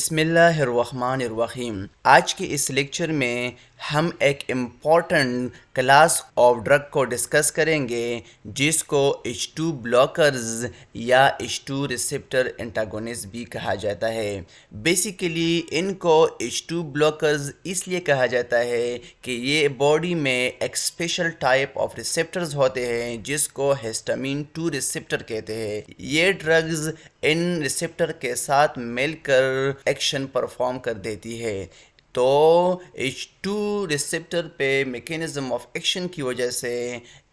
बिस्मिल्लाहिर्रहमानिर्रहीम। आज के इस लेक्चर में हम एक इम्पॉर्टेंट क्लास ऑफ ड्रग को डिस्कस करेंगे जिसको H2 ब्लॉकर्स या H2 रिसेप्टर एंटागोनिस्ट भी कहा जाता है। बेसिकली इनको H2 ब्लॉकर्स इसलिए कहा जाता है कि ये बॉडी में एक स्पेशल टाइप ऑफ रिसेप्टर्स होते हैं जिसको हिस्टामिन 2 रिसेप्टर कहते हैं। ये ड्रग्स इन रिसेप्टर के साथ मिलकर एक्शन परफॉर्म कर देती है। तो H2 रिसेप्टर पे मैकेनिज्म ऑफ एक्शन की वजह से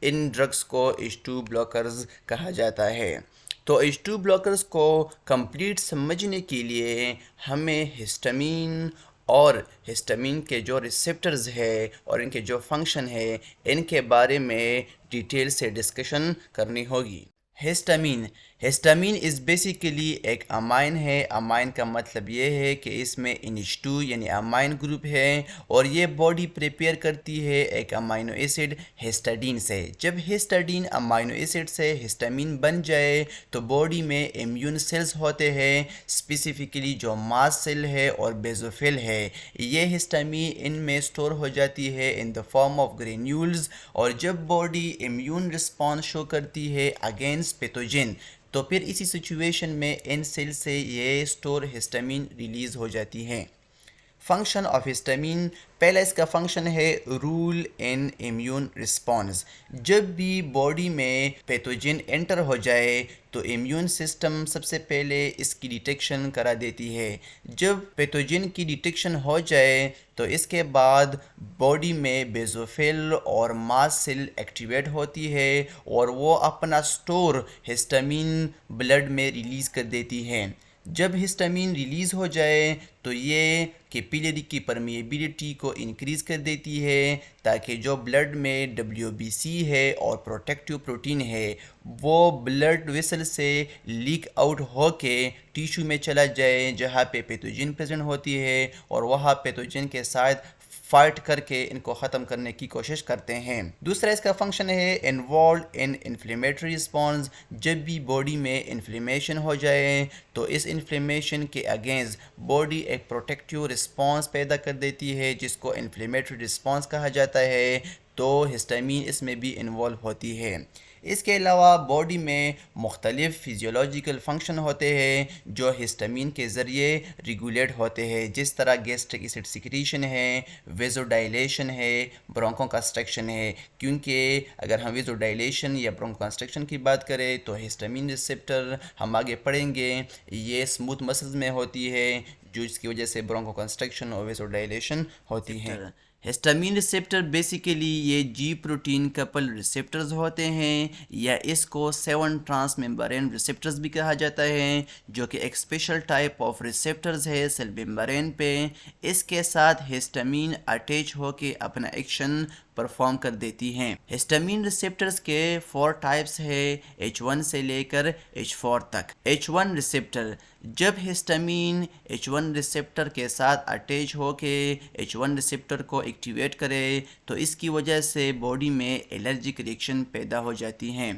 इन ड्रग्स को H2 ब्लॉकर्स कहा जाता है। तो H2 ब्लॉकर्स को कंप्लीट समझने के लिए हमें हिस्टामिन और हिस्टामिन के जो रिसेप्टर्स है और इनके जो फंक्शन है इनके बारे में डिटेल से डिस्कशन करनी होगी। हिस्टामिन इज़ बेसिकली एक अमाइन है। अमाइन का मतलब ये है कि इसमें NH2 यानी अमाइन ग्रुप है और ये बॉडी प्रिपेयर करती है एक अमाइनो एसिड हिस्टाडीन से। जब हिस्टाडीन अमाइनो एसिड से हिस्टामिन बन जाए तो बॉडी में इम्यून सेल्स होते हैं, स्पेसिफिकली जो मास्ट सेल है और बेसोफिल है। ये हिस्टामिन इनमें स्टोर हो जाती है in the form of granules और जब बॉडी इम्यून रिस्पॉन्स शो करती है अगेंस्ट पैथोजन तो फिर इसी सिचुएशन में इन सेल से ये स्टोर हिस्टामिन रिलीज़ हो जाती है। फंक्शन ऑफ हिस्टामिन, पहला इसका फंक्शन है रूल इन इम्यून रिस्पॉन्स। जब भी बॉडी में पैथोजन एंटर हो जाए तो इम्यून सिस्टम सबसे पहले इसकी डिटेक्शन करा देती है। जब पैथोजन की डिटेक्शन हो जाए तो इसके बाद बॉडी में बेसोफिल और मास्ट सेल एक्टिवेट होती है और वो अपना स्टोर हिस्टामिन ब्लड में रिलीज़ कर देती है। जब हिस्टामिन रिलीज़ हो जाए तो ये कैपिलरी की परमिएबिलिटी को इंक्रीज़ कर देती है ताकि जो ब्लड में WBC है और प्रोटेक्टिव प्रोटीन है वो ब्लड वेसल से लीक आउट होके टिश्यू में चला जाए जहाँ पे पैथोजन प्रेजेंट होती है और वहाँ पैथोजन के साथ फाइट करके इनको ख़त्म करने की कोशिश करते हैं। दूसरा इसका फंक्शन है इन्वॉल्व इन इन्फ्लेमेटरी रिस्पॉन्स। जब भी बॉडी में इन्फ्लेमेशन हो जाए तो इस इन्फ्लेमेशन के अगेंस्ट बॉडी एक प्रोटेक्टिव रिस्पॉन्स पैदा कर देती है जिसको इन्फ्लेमेटरी रिस्पॉन्स कहा जाता है। तो हिस्टामिन इसमें भी इन्वॉल्व होती है। इसके अलावा बॉडी में मुख्तलिफ़ फिजियोलॉजिकल फंक्शन होते हैं जो हिस्टामिन के ज़रिए रेगुलेट होते हैं, जिस तरह गैस्ट्रिक एसिड सिक्रीशन है, वेज़ोडाइलेशन है, ब्रोंकोकंस्ट्रक्शन है। क्योंकि अगर हम वेज़ोडाइलेशन या ब्रोंकोकंस्ट्रक्शन की बात करें तो हिस्टामिन रिसेप्टर हम आगे पढ़ेंगे ये स्मूथ मसल्स में होती है जो इसकी वजह से ब्रोंकोकंस्ट्रक्शन और वेज़ोडाइलेशन होती है। हिस्टामिन रिसेप्टर बेसिकली ये जी प्रोटीन कपल रिसेप्टर्स होते हैं या इसको 7 ट्रांस मेम्ब्रेन रिसेप्टर्स भी कहा जाता है जो कि एक स्पेशल टाइप ऑफ रिसेप्टर्स है सेल मेम्ब्रेन पे। इसके साथ हिस्टामिन अटैच होके अपना एक्शन परफॉर्म कर देती हैं। हिस्टामिन रिसेप्टर्स के 4 टाइप्स है H1 से लेकर H4 तक। H1 रिसेप्टर, जब हिस्टामिन H1 रिसेप्टर के साथ अटैच होके H1 रिसेप्टर को एक्टिवेट करे तो इसकी वजह से बॉडी में एलर्जिक रिएक्शन पैदा हो जाती हैं।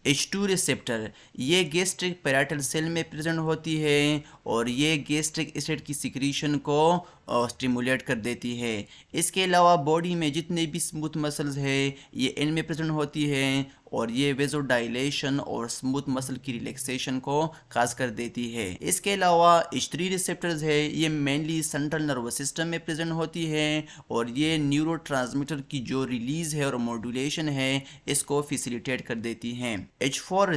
H2 रिसेप्टर, ये गैस्ट्रिक पैराइटल सेल में प्रेजेंट होती है और ये गैस्ट्रिक एसिड की सिक्रीशन को स्टिमुलेट कर देती है। इसके अलावा बॉडी में जितने भी स्मूथ मसल्स है ये इनमें प्रेजेंट होती है और ये वेज़ोडाइलेशन और स्मूथ मसल की रिलैक्सेशन को खास कर देती है। इसके अलावा H3 रिसेप्टर्स है ये मेनली सेंट्रल नर्वस सिस्टम में प्रेजेंट होती है और ये न्यूरोट्रांसमीटर की जो रिलीज़ है और मॉड्यूलेशन है इसको फैसिलिटेट कर देती हैं। H4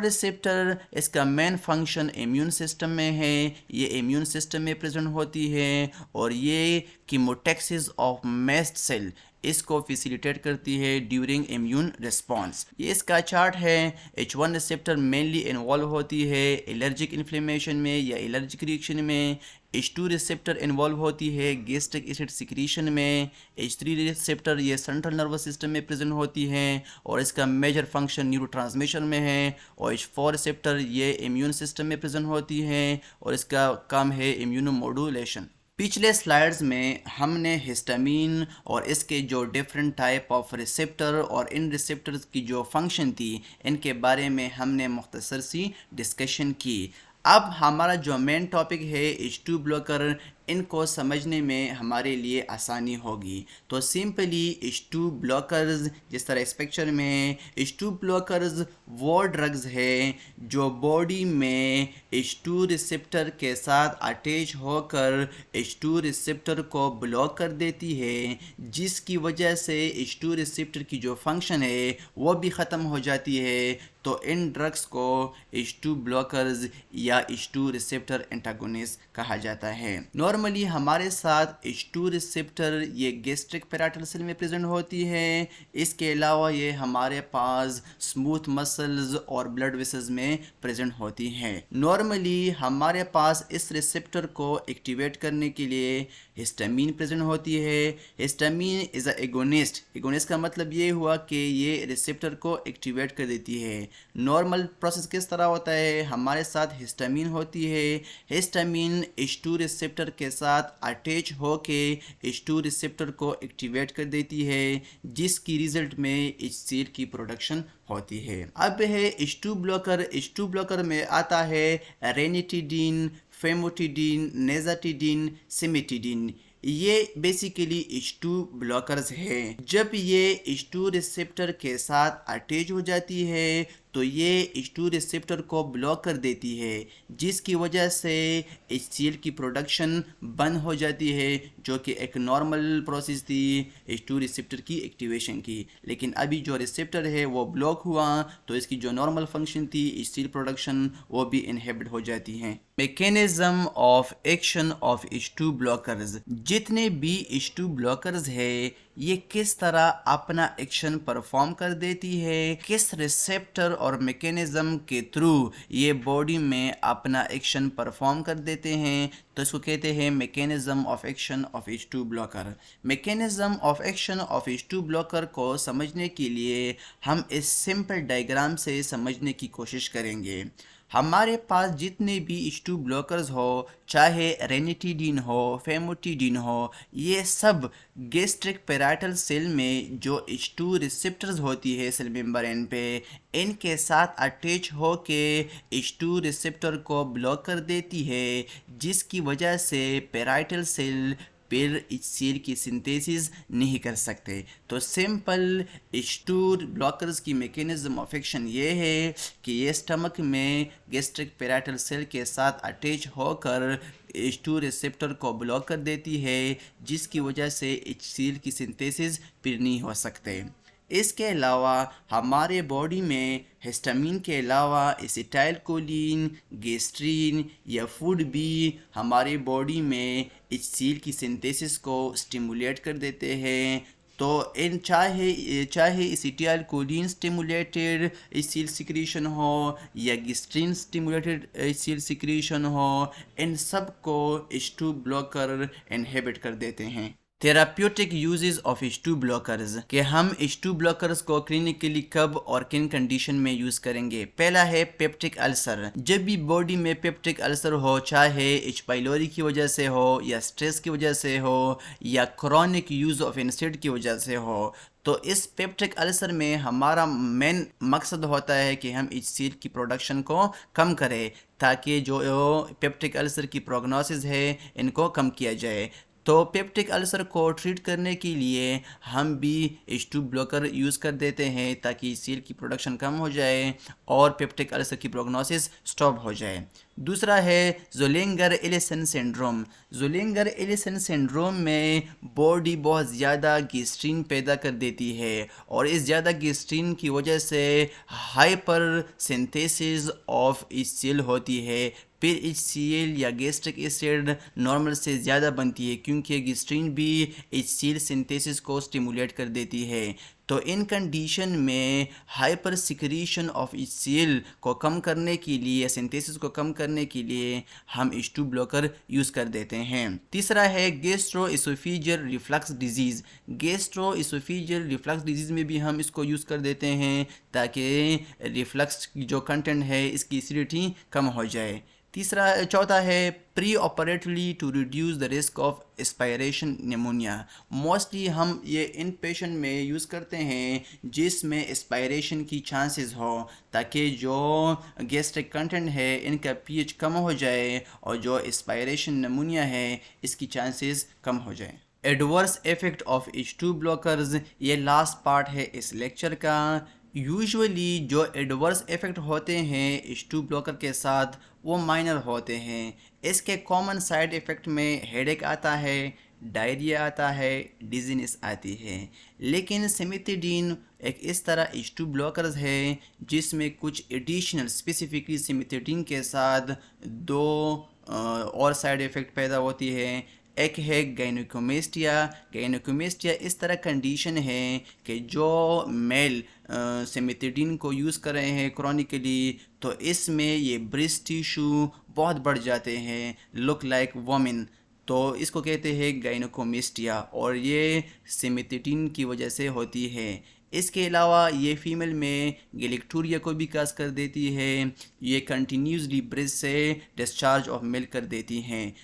रिसेप्टर इसका मेन फंक्शन इम्यून सिस्टम में है। ये इम्यून सिस्टम में प्रेजेंट होती है और ये कीमोटैक्सिस ऑफ मैस्ट सेल इसको फैसिलिटेट करती है ड्यूरिंग इम्यून रिस्पॉन्स। ये इसका चार्ट है। H1 रिसेप्टर मेनली इन्वॉल्व होती है एलर्जिक इन्फ्लेमेशन में या एलर्जिक रिएक्शन में। H2 रिसेप्टर इन्वॉल्व होती है गैस्ट्रिक एसिड सिक्रीशन में। H3 रिसेप्टर ये सेंट्रल नर्वस सिस्टम में प्रेजेंट होती है और इसका मेजर फंक्शन न्यूरोट्रांसमिशन में है। और H4 रिसेप्टर ये इम्यून सिस्टम में प्रेजेंट होती है और इसका काम है इम्यूनोमोडुलेशन। पिछले स्लाइड्स में हमने हिस्टामिन और इसके जो डिफरेंट टाइप ऑफ रिसेप्टर और इन रिसेप्टर्स की जो फंक्शन थी इनके बारे में हमने मुख्तसर सी डिस्कशन की। अब हमारा जो मेन टॉपिक है H2 ब्लॉकर, इनको समझने में हमारे लिए आसानी होगी। तो सिंपली H2 ब्लॉकर्स, जिस तरह इस पिक्चर में H2 ब्लॉकर्स वो ड्रग्स है जो बॉडी में H2 रिसेप्टर के साथ अटैच होकर H2 रिसेप्टर को ब्लॉक कर देती है, जिसकी वजह से H2 रिसेप्टर की जो फंक्शन है वो भी ख़त्म हो जाती है। तो इन ड्रग्स को H2 ब्लॉकर्स या H2 रिसेप्टर एंटागोनिस्ट कहा जाता है। नॉर्मली हमारे साथ H2 रिसेप्टर ये गैस्ट्रिक पैराइटल सेल में प्रेजेंट होती है। इसके अलावा ये हमारे पास स्मूथ मसल्स और ब्लड वेसल्स में प्रेजेंट होती हैं। नॉर्मली हमारे पास इस रिसेप्टर को एक्टिवेट करने के लिए हिस्टामीन प्रेजेंट होती है। Histamine is a agonist. Agonist का मतलब ये हुआ कि ये रिसेप्टर को एक्टिवेट कर देती है। नॉर्मल प्रोसेस किस तरह होता है, हमारे साथ हिस्टामीन होती है। हिस्टामीन H2 रिसेप्टर के साथ अटैच होके H2 रिसेप्टर को एक्टिवेट कर देती है, जिसकी रिजल्ट में HCl की प्रोडक्शन होती है। अब है H2 ब्लॉकर। H2 ब्लॉकर में आता है रेनिटिडीन, फेमोटिडीन, नेजाटिडीन, सिमिटिडीन। ये बेसिकली H2 ब्लॉकर्स है। जब ये H2 रिसेप्टर के साथ अटैच हो जाती है तो ये H2 रिसेप्टर को ब्लॉक कर देती है, जिसकी वजह से HCl की प्रोडक्शन बंद हो जाती है, जो कि एक नॉर्मल प्रोसेस थी H2 रिसेप्टर की एक्टिवेशन की। लेकिन अभी जो रिसेप्टर है वो ब्लॉक हुआ तो इसकी जो नॉर्मल फंक्शन थी HCl प्रोडक्शन वो भी इनहिबिट हो जाती है। Mechanism of action of H2 blockers. जितने भी H2 ब्लॉकर्स है ये किस तरह अपना एक्शन परफॉर्म कर देती है, किस रिसेप्टर और मैकेनिज्म के थ्रू ये बॉडी में अपना एक्शन परफॉर्म कर देते हैं, तो इसको कहते हैं mechanism of action of H2 blocker. Mechanism of action of H2 blocker को समझने के लिए हम इस सिंपल डायग्राम से समझने की कोशिश करेंगे। हमारे पास जितने भी H2 ब्लॉकर्स हो, चाहे रेनिटिडीन हो, फेमोटिडीन हो, ये सब गैस्ट्रिक पैराइटल सेल में जो H2 रिसेप्टर्स होती है सेल मेम्ब्रेन पे, इनके साथ अटैच होके H2 रिसेप्टर को ब्लॉक कर देती है, जिसकी वजह से पैराइटल सेल फिर HCl की सिंथेसिस नहीं कर सकते। तो सिंपल H2 ब्लॉकर्स की मैकेनिज्म ऑफ एक्शन ये है कि ये स्टमक में गैस्ट्रिक पैराइटल सेल के साथ अटैच होकर H2 रिसेप्टर को ब्लॉक कर देती है, जिसकी वजह से HCl की सिंथेसिस फिर नहीं हो सकते। इसके अलावा हमारे बॉडी में हिस्टामीन के अलावा एसिटाइलकोलिन, गेस्ट्रीन या फूड भी हमारे बॉडी में HCl की सिंथेसिस को स्टिमुलेट कर देते हैं। तो इन चाहे एसिटाइलकोलिन स्टिमुलेटेड HCl सिक्रीशन हो या गेस्ट्रीन स्टिमुलेटेड HCl सिक्रीशन हो, इन सब को H2 ब्लॉकर इनहिबिट कर देते हैं। Therapeutic uses of H2 blockers कि हम H2 ब्लॉकर्स को क्लिनिकली कब और किन कंडीशन में यूज़ करेंगे। पहला है पेप्टिक अल्सर। जब भी बॉडी में पेप्टिक अल्सर हो, चाहे H. पाइलोरी की वजह से हो या स्ट्रेस की वजह से हो या क्रोनिक यूज़ ऑफ एनसाइड की वजह से हो, तो इस पेप्टिक अल्सर में हमारा मेन मकसद होता है कि हम HCl की प्रोडक्शन को कम करें, ताकि जो पेप्टिक अल्सर की प्रोग्नोसिस है इनको कम किया जाए। तो पेप्टिक अल्सर को ट्रीट करने के लिए हम भी H2 ब्लॉकर यूज़ कर देते हैं, ताकि HCl की प्रोडक्शन कम हो जाए और पेप्टिक अल्सर की प्रोग्नोसिस स्टॉप हो जाए। दूसरा है Zollinger Allison syndrome. Zollinger Allison syndrome में बॉडी बहुत ज़्यादा गैस्ट्रीन पैदा कर देती है और इस ज़्यादा गैस्ट्रीन की वजह से हाइपर सिंथेसिस ऑफ HCl होती है। फिर HCl या गैस्ट्रिक एसिड नॉर्मल से ज़्यादा बनती है, क्योंकि गैस्ट्रीन भी HCl सिंथेसिस को स्टिमुलेट कर देती है। तो इन कंडीशन में हाइपर सिक्रीशन ऑफ HCl को कम करने के लिए, सिंथेसिस को कम करने के लिए हम H2 ब्लॉकर यूज़ कर देते हैं। तीसरा है gastroesophageal reflux disease. Gastroesophageal reflux disease में भी हम इसको यूज़ कर देते हैं, ताकि रिफ्लक्स की जो कंटेंट है इसकी एसिडिटी कम हो जाए। चौथा है preoperatively to reduce the risk of aspiration pneumonia. Mostly हम ये इन पेशेंट में यूज़ करते हैं जिसमें एस्पायरेशन की चांसेस हो, ताकि जो गैस्ट्रिक कंटेंट है इनका पीएच कम हो जाए और जो एस्पायरेशन निमोनिया है इसकी चांसेस कम हो जाए। Adverse effect of H2 blockers, ये लास्ट पार्ट है इस लेक्चर का। यूजुअली जो एडवर्स इफेक्ट होते हैं H2 ब्लॉकर के साथ वो माइनर होते हैं। इसके कॉमन साइड इफ़ेक्ट में हेडेक आता है, डायरिया आता है, डिजीनेस आती है। लेकिन सिमिथिडीन एक इस तरह H2 ब्लॉकर्स है जिसमें कुछ एडिशनल स्पेसिफिकली सिमिथिडीन के साथ दो और साइड इफ़ेक्ट पैदा होती है। एक है गायनेकोमेस्टिया। गायनेकोमेस्टिया इस तरह कंडीशन है कि जो मेल सिमिथिडीन को यूज़ कर रहे हैं क्रॉनिकली, तो इसमें ये ब्रेस्ट टिश्यू बहुत बढ़ जाते हैं, लुक लाइक वोमेन, तो इसको कहते हैं गायनेकोमेस्टिया, और ये सिमिथिडीन की वजह से होती है। इसके अलावा ये फीमेल में गैलेक्टोरिया को भी काज कर देती है। ये कंटिन्यूसली ब्रेस्ट से डिस्चार्ज ऑफ मिल्क कर देती हैं,